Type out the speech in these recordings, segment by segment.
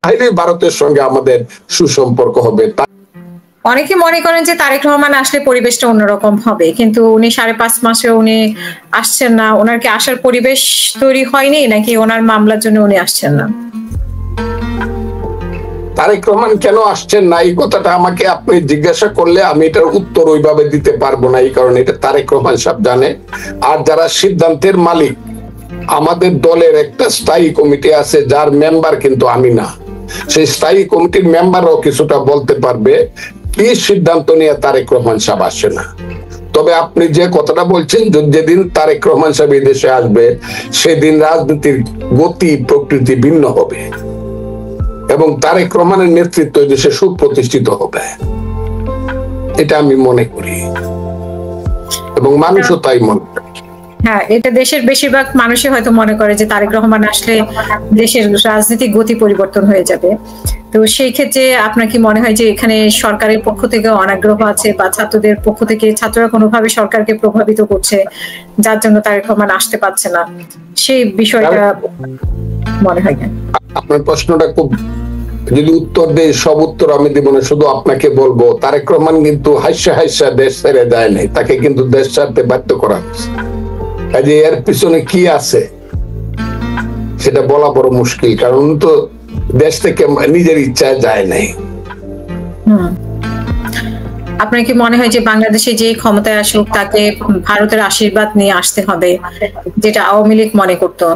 তাহলে ভারতের সঙ্গে আমাদের সুসম্পর্ক হবে। অনেকে মনে করেন যে তারেক রহমান আসলে পরিবেশটা অন্যরকম হবে, কিন্তু উনি 5.5 মাসে উনি আসছেন না। ওনার কি আসার পরিবেশ তৈরি হয়নি, নাকি ওনার মামলার জন্য উনি আসছেন না? তারেক রহমান কেন আসছেন না, এই কথাটা আমাকে আপনি জিজ্ঞাসা করলে আমি এটার উত্তর ওইভাবে দিতে পারবো না। এই কারণে এটা তারেক রহমান সাহেব জানে। আর যারা সিদ্ধান্তের মালিক, আমাদের দলের একটা স্থায়ী কমিটি আছে যার মেম্বার কিন্তু আমি না। সেই স্থায়ী কমিটির মেম্বারও কিছুটা বলতে পারবে কি সিদ্ধান্ত নিয়ে তারেক রহমান সাহেব আসে না। তবে আপনি যে কথাটা বলছেন, যেদিন তারেক রহমান সাহেব এই দেশে আসবে সেদিন রাজনীতির গতি প্রকৃতি ভিন্ন হবে এবং তারেক রহমানের নেতৃত্ব দেশে সুপ্রতিষ্ঠিত হবে, এটা আমি মনে করি এবং মানুষও তাই মনে করে। হ্যাঁ, এটা দেশের বেশিরভাগ মানুষই হয়তো মনে করে যে তারেক রহমান আসলে দেশের রাজনৈতিক গতি পরিবর্তন হয়ে যাবে। তো সেই ক্ষেত্রে আপনার কি মনে হয় যে এখানে সরকারের পক্ষ থেকে অনাগ্রহ আছে, বা ছাত্রদের পক্ষ থেকে ছাত্ররা কোনোভাবে সরকারকে প্রভাবিত করছে যার জন্য তারেক রহমান আসতে পারছে না, সেই বিষয়টা মনে হয়? আপনার প্রশ্নটা খুব, যদি উত্তর দেই সব উত্তর আমি দিব না, শুধু আপনাকে বলবো তারেক রহমান কিন্তু হাস্যা হাস্যা দেশ ছেড়ে যায় নাই, তাকে কিন্তু দেশ ছাড়তে বাধ্য করা হয়েছে। কাজে এর পিছনে কি আছে সেটা বলা বড় মুশকিল, কারণ তো দেশ থেকে নিজের ইচ্ছায় যায় নাই। আপনার কি মনে হয় যে বাংলাদেশে যে ক্ষমতায় আসুক তাকে ভারতের আশীর্বাদ নিয়ে আসতে হবে, যেটা আওয়ামী লীগ মনে করতো,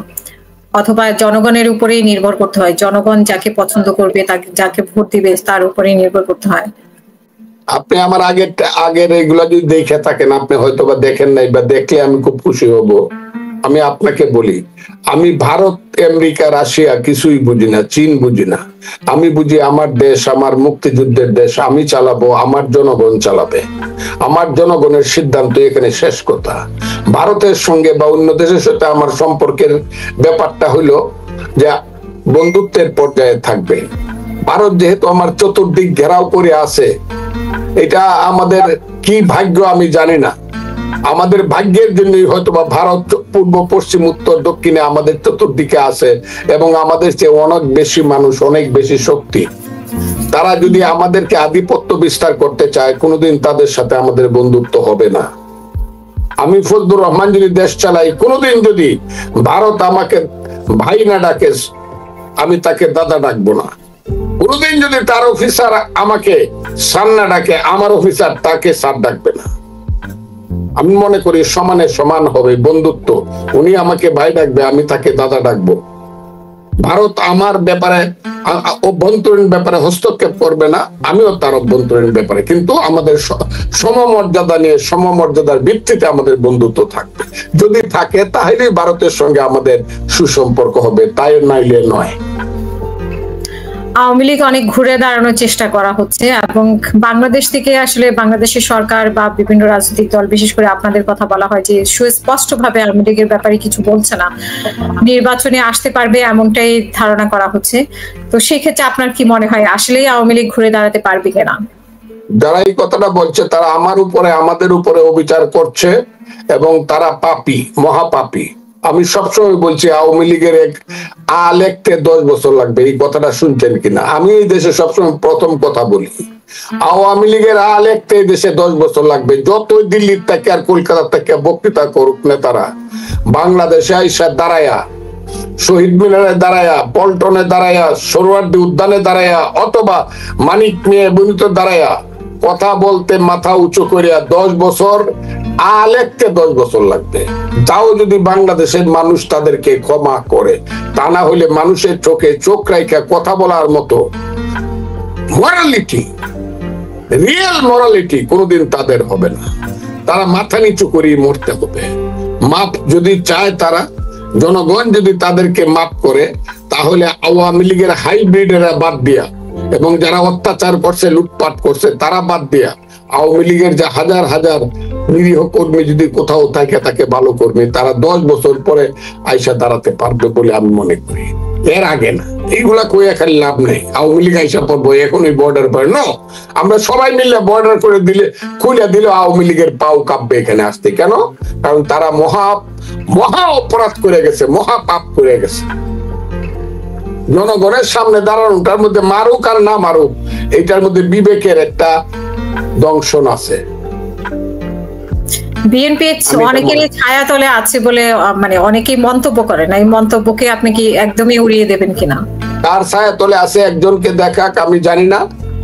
অথবা জনগণের উপরেই নির্ভর করতে হয়, জনগণ যাকে পছন্দ করবে তাকে, যাকে ভোট দিবে তার উপরেই নির্ভর করতে হয়? আপনি আমার আগের এগুলা যদি দেখে থাকেন, আপনি হয়তো বা দেখেন নাই, বা দেখলে আমি খুব খুশি হব। আমি আপনাকে বলি, আমি ভারত, আমেরিকা, রাশিয়া কিছুই বুঝি না, চীন বুঝি না। আমি বুঝি আমার দেশ, আমার মুক্তিযুদ্ধের দেশ, আমি চালাবো, আমার জনগণ চালাবে, আমার জনগণের সিদ্ধান্ত এখানে শেষ কথা। ভারতের সঙ্গে বা অন্য দেশের সাথে আমার সম্পর্কের ব্যাপারটা হইলো যে বন্ধুত্বের পর্যায়ে থাকবে। ভারত যেহেতু আমার চতুর্দিক ঘেরাও করে আছে, এটা আমাদের কি ভাগ্য আমি জানি না। আমাদের ভাগ্যের জন্যই হয়তো বা ভারত পূর্ব পশ্চিম উত্তর দক্ষিণে আমাদের চতুর্দিকে আছে এবং আমাদের চেয়ে অনেক বেশি মানুষ, অনেক বেশি শক্তি। তারা যদি আমাদেরকে আধিপত্য বিস্তার করতে চায়, কোনোদিন তাদের সাথে আমাদের বন্ধুত্ব হবে না। আমি ফজলুর রহমান যদি দেশ চালাই, কোনোদিন যদি ভারত আমাকে ভাই না ডাকে, আমি তাকে দাদা ডাকবো না। কোনোদিন যদি তার অফিসার আমাকে স্যার না ডাকে, আমার অফিসার তাকে স্যার ডাকবে না। আমি মনে করি সমানে সমান হবে বন্ধুত্ব। উনি আমাকে ভাই ডাকবে, আমি তাকে দাদা ডাকবো। ভারত আমার ব্যাপারে, অভ্যন্তরীণ ব্যাপারে হস্তক্ষেপ করবে না, আমিও তার অভ্যন্তরীণ ব্যাপারে, কিন্তু আমাদের সমমর্যাদা নিয়ে, সমমর্যাদার ভিত্তিতে আমাদের বন্ধুত্ব থাকবে। যদি থাকে তাহলে ভারতের সঙ্গে আমাদের সুসম্পর্ক হবে, তাই নাইলে নয়। আওয়ামী লীগ অনেক ঘুরে দাঁড়ানোর চেষ্টা করা হচ্ছে এবং বাংলাদেশ থেকে আসলে বাংলাদেশের সরকার বা বিভিন্ন রাজনৈতিক দল, বিশেষ করে আপনাদের কথা বলা হয় যে সুস্পষ্ট ভাবে আওয়ামী লীগের ব্যাপারে কিছু বলছে না, নির্বাচনে আসতে পারবে এমনটাই ধারণা করা হচ্ছে। তো সেই ক্ষেত্রে আপনার কি মনে হয় আসলেই আওয়ামী লীগ ঘুরে দাঁড়াতে পারবে কিনা? যারা এই কথাটা বলছে তারা আমার উপরে, আমাদের উপরে অবিচার করছে এবং তারা পাপী, মহাপাপী। আমি সবসময় বলছি আওয়ামী লীগের এক আ লিখতে 10 বছর লাগবে, এই কথাটা শুনছেন কিনা? আমি এই দেশে সবসময় প্রথম কথা বলি, আওয়ামী লীগের আ লিখতে এই দেশে 10 বছর লাগবে। যতই দিল্লির থেকে আর কলকাতার থেকে বক্তৃতা করুক নেতারা, বাংলাদেশে আইসা দাঁড়ায়া, শহীদ মিনারে দাঁড়ায়া, পল্টনে দাঁড়ায়া, সোহরাওয়ার্দী উদ্যানে দাঁড়ায়া, অথবা মানিক মিয়া বনিত দাঁড়ায়া কথা বলতে মাথা উঁচু করিয়া 10 বছর, আ লিখতে 10 বছর লাগবে। তাও যদি বাংলাদেশের মানুষ তাদেরকে ক্ষমা করে, তা না হলে মানুষের চোখে চোখ রাখা কথা বলার মতো মরালিটি, রিয়েল মরালিটি কোনোদিন তাদের হবে না। তারা মাথা নিচু করে মরতে হবে। মাপ যদি চায় তারা, জনগণ যদি তাদেরকে মাপ করে, তাহলে আওয়ামী লীগের হাইব্রিডেরা বাদ দিয়া এবং যারা অত্যাচার করছে, লুটপাট করছে, তারা বাদ দিয়া আওয়ামী লীগের যে হাজার হাজার নিরীহ কর্মী যদি কোথাও থাকে, তাকে ভালো কর্মী, তারা 10 বছর পরে আইসা দাঁড়াতে পারবে বলে আমি মনে করি, এর আগে না। এইগুলা কইয়া খালি লাভ নেই। আওয়ামী লীগ আইসা পড়বো এখন ওই বর্ডার পরে, ন আমরা সবাই মিলে বর্ডার করে দিলে, খুলে দিলে আওয়ামী লীগের পাও কাঁপবে এখানে আসতে। কেন? কারণ তারা মহা অপরাধ করে গেছে, মহা পাপ করে গেছে। জনগণের সামনে দাঁড়ানোটার মধ্যে মারুক আর না মারুক, এটার মধ্যে বিবেকের একটা দংশন আছে। বিএনপি অনেকেরই ছায়াতলে আছে বলে মানে অনেকেই মন্তব্য করেন, এই মন্তব্যকে আপনি কি একদমই উড়িয়ে দেবেন কিনা? কার ছায়াতলে আছে একজনকে দেখাক, আমি জানি না।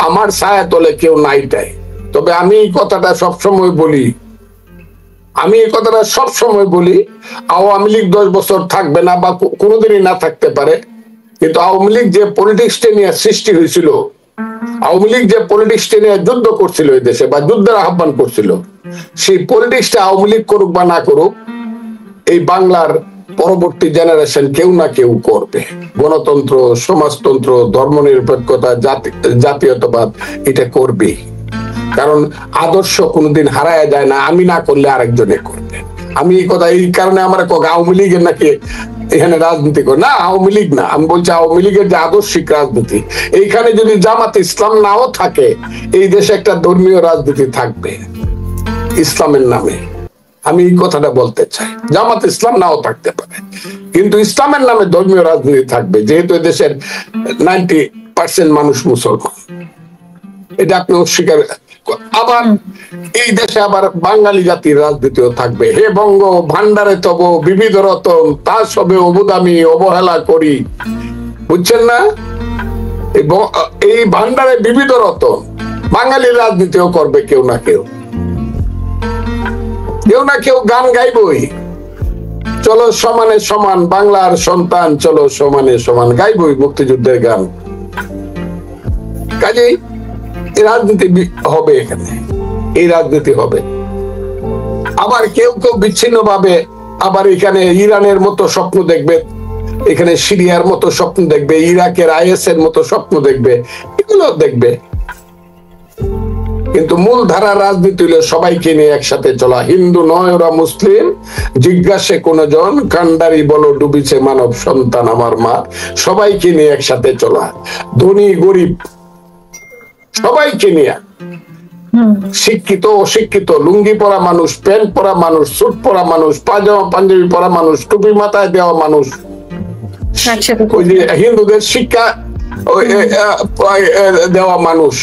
আমার ছায়াতলে কেউ নাইটাই। তবে আমি এই কথাটা সবসময় বলি, আওয়ামী লীগ 10 বছর থাকবে না বা কোনোদিনই না থাকতে পারে, কিন্তু আওয়ামী লীগ যে পলিটিক্সটা নিয়ে সৃষ্টি হয়েছিল, আওয়ামী লীগ যে পলিটিক্সটা নিয়ে যুদ্ধ করছিল এই দেশে বা যুদ্ধের আহ্বান করছিল, সেই পলিটিক্সটা আওয়ামী লীগ করুক বা না করুক, এই বাংলার পরবর্তী জেনারেশন কেউ না কেউ করবে। গণতন্ত্র, সমাজতন্ত্র, ধর্মনিরপেক্ষতা, জাতীয়তাবাদ এটা করবে। কারণ আদর্শ কোনোদিন হারায় যায় না, আমি না করলে আরেকজনে করবে। আমি এই কথা এই কারণে আমার আওয়ামী লীগের নাকি এখানে রাজনীতি করে না, আওয়ামী লীগ না, আমি বলছি আওয়ামী লীগের যে আদর্শিক রাজনীতি, এইখানে যদি জামাত ইসলাম নাও থাকে, এই দেশে একটা ধর্মীয় রাজনীতি থাকবে ইসলামের নামে। আমি এই কথাটা বলতে চাই, জামাত ইসলাম নাও থাকতে পারে, কিন্তু ইসলামের নামে ধর্মীয় রাজনীতি থাকবে, যেহেতু দেশের 90% মানুষ মুসলমান। এটা আপনি অস্বীকার। আবার এই দেশে আবার বাঙালি জাতির রাজনীতিও থাকবে। হে বঙ্গ ভান্ডারে তব বিবিধ রতন, তা সবে অবদামি অবহেলা করি। বুঝছেন না? এই ভান্ডারে বিবিধ রতন বাঙালির রাজনীতিও করবে কেউ না কেউ, গান গাইবই। চলো সমানে সমান বাংলার সন্তান, চলো সমানে সমান, গাইবই মুক্তিযুদ্ধের গান। কাজেই এই রাজনীতি হবে, এখানে এই রাজনীতি হবে। আবার কেউ কেউ বিচ্ছিন্ন ভাবে আবার এখানে ইরানের মতো স্বপ্ন দেখবে, এখানে সিরিয়ার মতো স্বপ্ন দেখবে, ইরাকের আইএস এর মতো স্বপ্ন দেখবে, এগুলো দেখবে। কিন্তু মূল ধারা রাজনীতি হলো সবাইকে নিয়ে একসাথে চলা। হিন্দু নয় ওরা মুসলিম, জিজ্ঞাসে কোন জন, কান্ডারি বলো ডুবিছে মানব সন্তান আমার মা। সবাইকে নিয়ে একসাথে চলা, ধনী গরিব সবাইকে নিয়ে, শিক্ষিত অশিক্ষিত, লুঙ্গি পরা মানুষ, প্যান্ট পরা মানুষ, স্যুট পরা মানুষ, পাজামা পাঞ্জাবি পরা মানুষ, টুপি মাথায় দেওয়া মানুষ, ওই যে হিন্দুদের শিক্ষা দেওয়া মানুষ,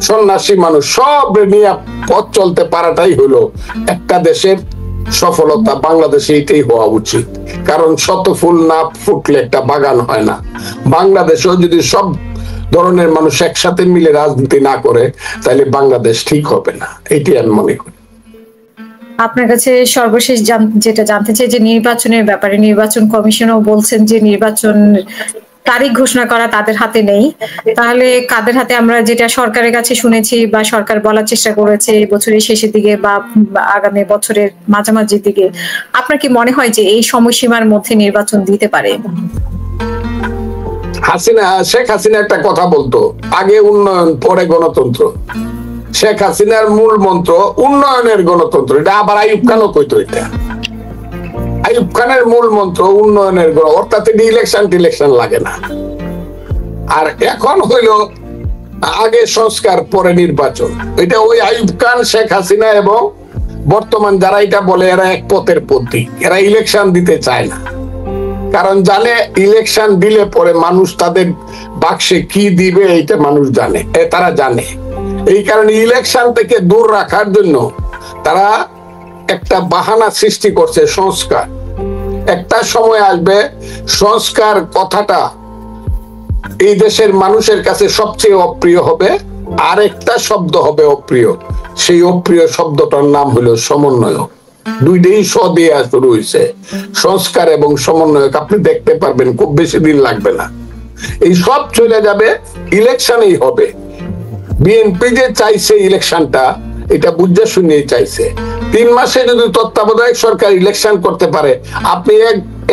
সন্ন্যাসী মানুষ, সব নিয়ে পথ চলতে পারাটাই হলো একটা দেশের সফলতা। বাংলাদেশে এটাই হওয়া উচিত, কারণ শত ফুল না ফুটলে একটা বাগান হয় না। বাংলাদেশেও যদি সব ধরনের মানুষ একসাথে মিলে রাজনীতি না করে, তাহলে বাংলাদেশ ঠিক হবে না, এটি আমি মনে করি। আপনার কাছে সর্বশেষ যেটা জানতে চাই যে নির্বাচনের ব্যাপারে, নির্বাচন কমিশনও বলছেন যে নির্বাচন তারিখ ঘোষণা করা তাদের হাতে নেই, তাহলে কাদের হাতে? আমরা যেটা সরকারের কাছে শুনেছি বা সরকার বলার চেষ্টা করেছে এই বছরের শেষের দিকে বা আগামী বছরের মাঝামাঝির দিকে, আপনার কি মনে হয় যে এই সময়সীমার মধ্যে নির্বাচন দিতে পারে? শেখ হাসিনা একটা কথা বলতো, আগে উন্নয়ন পরে গণতন্ত্র। শেখ হাসিনার মূল মন্ত্র উন্নয়নের গণতন্ত্র, এটা আবার আইয়ুব খানও কইতো। এটা আইয়ুব খানের মূল মন্ত্র উন্নয়নের অর্থাৎ ইলেকশন লাগে না। আর এখন হইল আগে সংস্কার পরে নির্বাচন। এটা ওই আইয়ুব খান, শেখ হাসিনা এবং বর্তমান যারা এটা বলে, এরা এক পথের পথি। এরা ইলেকশন দিতে চায় না, কারণ জানে ইলেকশন দিলে পরে মানুষ তাদের বাক্সে কি দিবে এটা মানুষ জানে, তারা জানে। এই কারণে ইলেকশন থেকে দূর রাখার জন্য তারা একটা বাহানা সৃষ্টি করছে, সংস্কার। একটা সময় আসবে সংস্কার কথাটা এই দেশের মানুষের কাছে সবচেয়ে অপ্রিয় হবে, আর একটা শব্দ হবে অপ্রিয়। সেই অপ্রিয় শব্দটার নাম হলো সমন্বয়ক। দুইটাই স দিয়ে শুরু হয়েছে, সংস্কার এবং সমন্বয়ক। আপনি দেখতে পারবেন খুব বেশি দিন লাগবে না, এই সব চলে যাবে, ইলেকশনেই হবে। বিএনপি যে চাইছে ইলেকশনটা, এটা বুঝে শুনিয়ে চাইছে। 3 মাসে যদি তত্ত্বাবধায়ক সরকার ইলেকশন করতে পারে, আপনি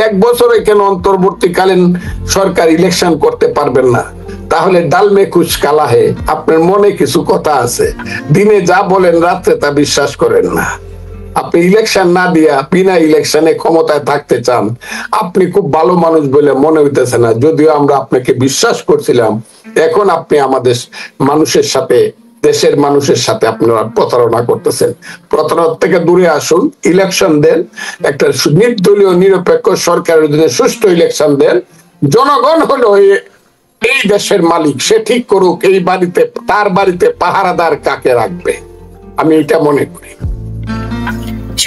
এক বছরে কেন অন্তর্বর্তীকালীন সরকার ইলেকশন করতে পারবেন না? তাহলে ডাল মে কুছ কালা হে, আপনার মনে কিছু কথা আছে, দিনে যা বলেন রাত্রে তা বিশ্বাস করেন না। আপনি ইলেকশন না দিয়া বিনা ইলেকশনে ক্ষমতায় থাকতে চান। আপনি খুব ভালো মানুষ বলে মনে হইতেছে না, যদিও আমরা আপনাকে বিশ্বাস করছিলাম। এখন আপনি আমাদের মানুষের সাথে, দেশের মানুষের সাথে আপনারা প্রতারণা করতেছেন। প্রতারণা থেকে দূরে আসুন, ইলেকশন দেন, একটা নির্দলীয় নিরপেক্ষ সরকারের অধীনে সুষ্ঠু ইলেকশন দেন, জনগণ হলো এই দেশের মালিক, সে ঠিক করুক এই বাড়িতে, তার বাড়িতে পাহারাদার কাকে রাখবে। আমি এটা মনে করি।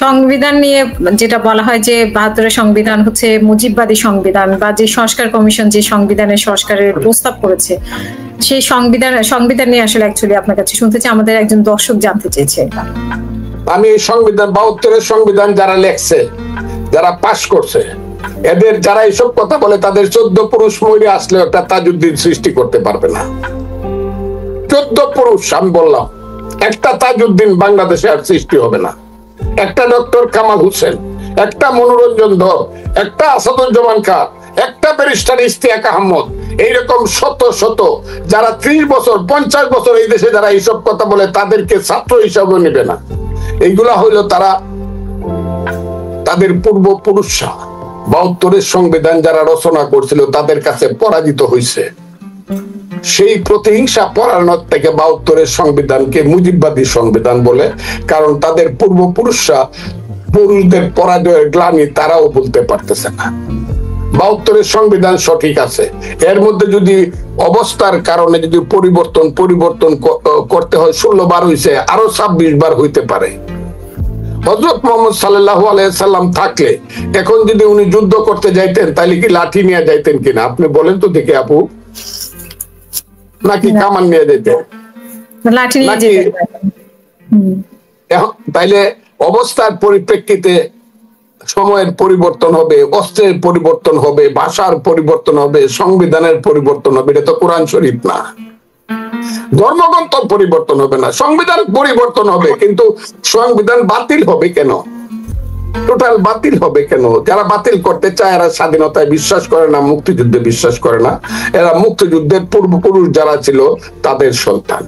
সংবিধান নিয়ে যেটা বলা হয় যে ৭২ সংবিধান হচ্ছে মুজিববাদী সংবিধান, বা যে সংস্কার কমিশন যে সংবিধানের সংস্কারের প্রস্তাব করেছে, সেই সংবিধান নিয়ে আসলে অ্যাকচুয়ালি আপনার কাছে শুনতে চাই, আমাদের একজন দর্শক জানতে চেয়েছে। আমি এই সংবিধান ৭২ সংবিধান যারা লেখছে, যারা পাশ করছে, এদের যারা এইসব কথা বলে তাদের 14 পুরুষ মহিলা আসলে একটা তাজউদ্দিন সৃষ্টি করতে পারবে না। 14 পুরুষ আমি বললাম, একটা তাজউদ্দিন বাংলাদেশে আর সৃষ্টি হবে না। একটা ডক্টর কামাল হোসেন, একটা মনোরঞ্জন ধর, একটা আসাদুজ্জামান খান, একটা ব্যারিস্টার ইশতিয়াক আহমদ, এইরকম শত শত যারা 30 বছর 50 বছর এই দেশে যারা এইসব কথা বলে তাদেরকে ছাত্র হিসাবে নেবে না। এইগুলা হইলো তাদের পূর্বপুরুষরা ৭২ সংবিধান যারা রচনা করছিল তাদের কাছে পরাজিত হয়েছে। সেই প্রতিহিংসা পরায়ণ থেকে ৭২ সংবিধানকে মুজিববাদী সংবিধান বলে, কারণ তাদের পূর্বপুরুষরা পুরুষদের পরাজয়ের গ্লানি তারাও বলতে পারতেছে না। ৭২ সংবিধান সঠিক আছে, এর মধ্যে যদি অবস্থার কারণে যদি পরিবর্তন করতে হয়, 16 বার হয়েছে, আরো 26 বার হইতে পারে। হযরত মুহাম্মদ সাল্লাল্লাহু আলাইহি সাল্লাম থাকলে এখন যদি উনি যুদ্ধ করতে যাইতেন তাহলে কি লাঠি নিয়ে যাইতেন কিনা আপনি বলেন তো দেখি আপু, নাকি কামান নিয়ে যেতেন? লাঠি নিয়ে যেতেন। তাইলে অবস্থার পরিপ্রেক্ষিতে সময়ের পরিবর্তন হবে, অস্ত্রের পরিবর্তন হবে, ভাষার পরিবর্তন হবে, সংবিধানের পরিবর্তন হবে। এটা তো কোরআন শরীফ না। ধর্মগ্রন্থ পরিবর্তন হবে না, সংবিধান পরিবর্তন হবে, কিন্তু সংবিধান বাতিল হবে কেন? টোটাল বাতিল হবে কেন? যারা বাতিল করতে চায় এরা স্বাধীনতায় বিশ্বাস করে না, মুক্তিযুদ্ধে বিশ্বাস করে না। এরা মুক্তিযুদ্ধের পূর্বপুরুষ যারা ছিল তাদের সন্তান।